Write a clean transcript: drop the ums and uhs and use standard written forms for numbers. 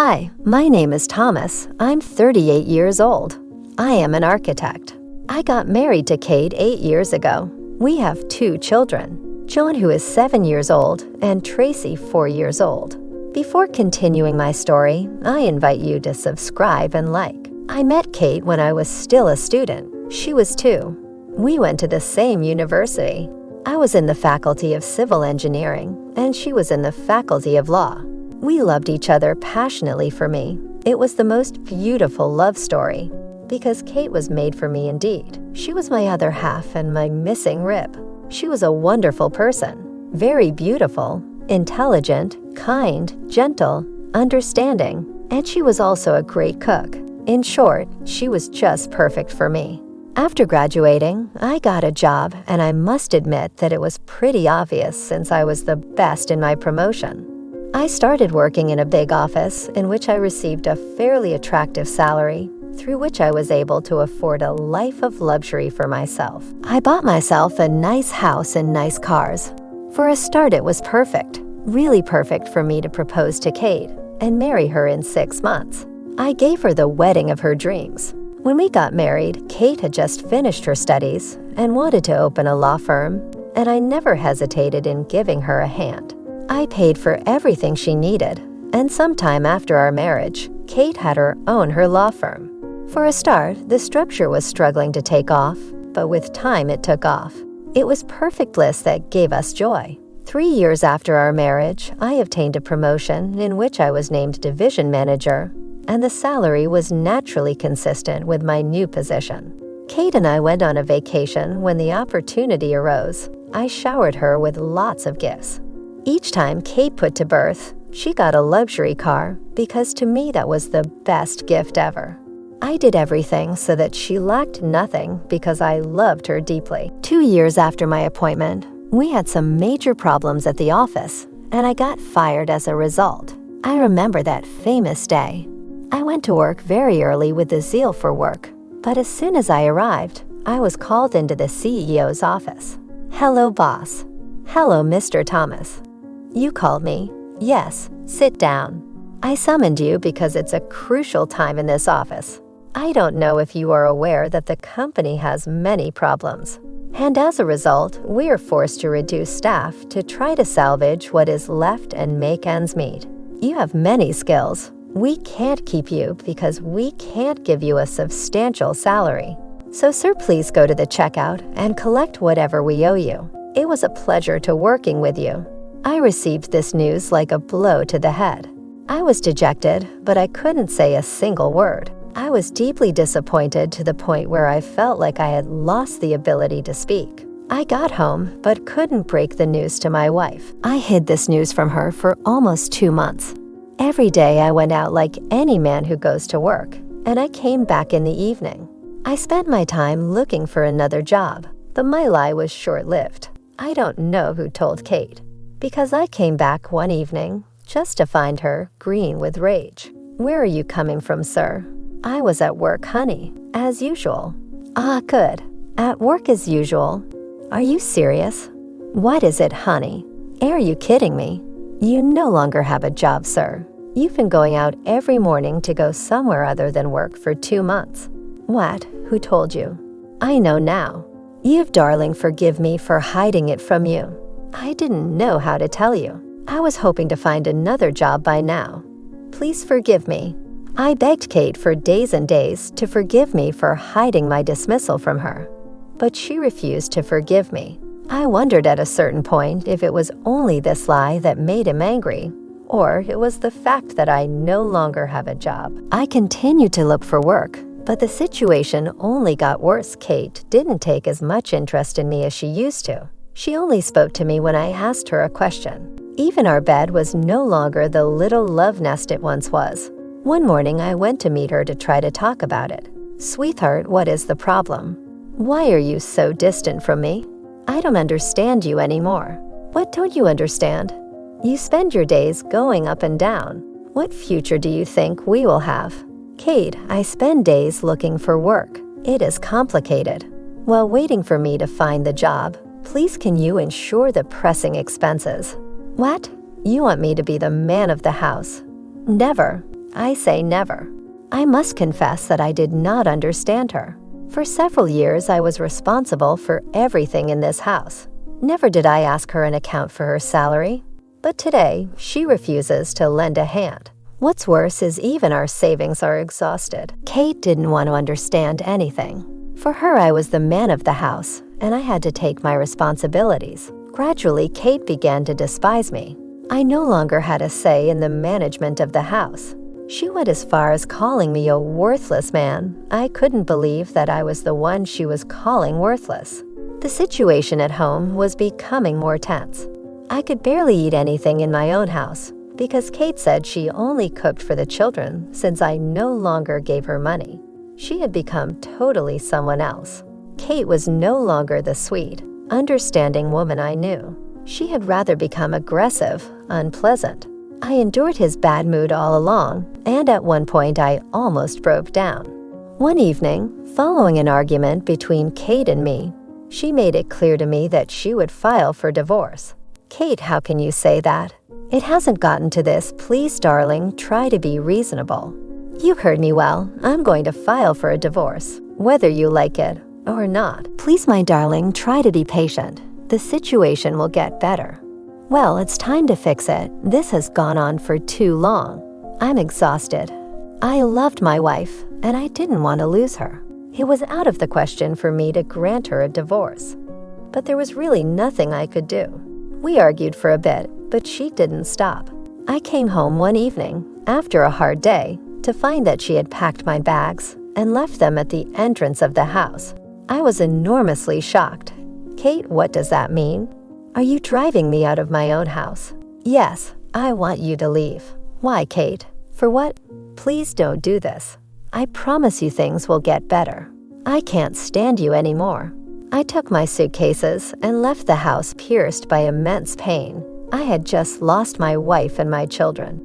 Hi, my name is Thomas. I'm 38 years old. I am an architect. I got married to Kate 8 years ago. We have 2 children, John, who is 7 years old, and Tracy, 4 years old. Before continuing my story, I invite you to subscribe and like. I met Kate when I was still a student. She was 2. We went to the same university. I was in the Faculty of Civil Engineering, and she was in the Faculty of Law. We loved each other passionately. For me, it was the most beautiful love story, because Kate was made for me indeed. She was my other half and my missing rib. She was a wonderful person, very beautiful, intelligent, kind, gentle, understanding, and she was also a great cook. In short, she was just perfect for me. After graduating, I got a job, and I must admit that it was pretty obvious since I was the best in my promotion. I started working in a big office in which I received a fairly attractive salary, through which I was able to afford a life of luxury for myself. I bought myself a nice house and nice cars. For a start, it was perfect, really perfect for me to propose to Kate and marry her in 6 months. I gave her the wedding of her dreams. When we got married, Kate had just finished her studies and wanted to open a law firm, and I never hesitated in giving her a hand. I paid for everything she needed, and sometime after our marriage, Kate had her law firm. For a start, the structure was struggling to take off, but with time it took off. It was perfect bliss that gave us joy. 3 years after our marriage, I obtained a promotion in which I was named division manager, and the salary was naturally consistent with my new position. Kate and I went on a vacation when the opportunity arose. I showered her with lots of gifts. Each time Kate put to birth, she got a luxury car because to me that was the best gift ever. I did everything so that she lacked nothing because I loved her deeply. 2 years after my appointment, we had some major problems at the office, and I got fired as a result. I remember that famous day. I went to work very early with the zeal for work, but as soon as I arrived, I was called into the CEO's office. "Hello, boss." "Hello, Mr. Thomas." "You called me?" "Yes, sit down. I summoned you because it's a crucial time in this office. I don't know if you are aware that the company has many problems, and as a result, we are forced to reduce staff to try to salvage what is left and make ends meet. You have many skills. We can't keep you because we can't give you a substantial salary. So, sir, please go to the checkout and collect whatever we owe you. It was a pleasure to working with you." I received this news like a blow to the head. I was dejected, but I couldn't say a single word. I was deeply disappointed to the point where I felt like I had lost the ability to speak. I got home, but couldn't break the news to my wife. I hid this news from her for almost 2 months. Every day I went out like any man who goes to work, and I came back in the evening. I spent my time looking for another job, but my lie was short-lived. I don't know who told Kate, because I came back one evening just to find her green with rage. "Where are you coming from, sir?" "I was at work, honey, as usual." "Ah, good. At work as usual. Are you serious?" "What is it, honey? Are you kidding me? You no longer have a job, sir. You've been going out every morning to go somewhere other than work for 2 months." "What? Who told you?" "I know now. You've, darling, forgive me for hiding it from you. I didn't know how to tell you. I was hoping to find another job by now. Please forgive me." I begged Kate for days and days to forgive me for hiding my dismissal from her, but she refused to forgive me. I wondered at a certain point if it was only this lie that made him angry, or it was the fact that I no longer have a job. I continued to look for work, but the situation only got worse. Kate didn't take as much interest in me as she used to. She only spoke to me when I asked her a question. Even our bed was no longer the little love nest it once was. One morning I went to meet her to try to talk about it. "Sweetheart, what is the problem? Why are you so distant from me? I don't understand you anymore." "What don't you understand? You spend your days going up and down. What future do you think we will have?" "Kate, I spend days looking for work. It is complicated. While waiting for me to find the job, please can you ensure the pressing expenses?" "What? You want me to be the man of the house?" "Never. I say never. I must confess that I did not understand her. For several years, I was responsible for everything in this house. Never did I ask her an account for her salary. But today, she refuses to lend a hand. What's worse is even our savings are exhausted. Kate didn't want to understand anything. For her, I was the man of the house, and I had to take my responsibilities. Gradually, Kate began to despise me. I no longer had a say in the management of the house. She went as far as calling me a worthless man. I couldn't believe that I was the one she was calling worthless. The situation at home was becoming more tense. I could barely eat anything in my own house because Kate said she only cooked for the children since I no longer gave her money. She had become totally someone else. Kate was no longer the sweet, understanding woman I knew. She had rather become aggressive, unpleasant. I endured his bad mood all along, and at one point I almost broke down. One evening, following an argument between Kate and me, she made it clear to me that she would file for divorce. Kate, how can you say that? It hasn't gotten to this. Please, darling, try to be reasonable. You heard me well. I'm going to file for a divorce, whether you like it or not. Please, my darling, try to be patient. The situation will get better. Well, it's time to fix it. This has gone on for too long. I'm exhausted. I loved my wife, and I didn't want to lose her. It was out of the question for me to grant her a divorce. But there was really nothing I could do. We argued for a bit, but she didn't stop. I came home one evening, after a hard day, to find that she had packed my bags and left them at the entrance of the house. I was enormously shocked. Kate, what does that mean? Are you driving me out of my own house? Yes, I want you to leave. Why, Kate? For what? Please don't do this. I promise you things will get better. I can't stand you anymore. I took my suitcases and left the house pierced by immense pain. I had just lost my wife and my children.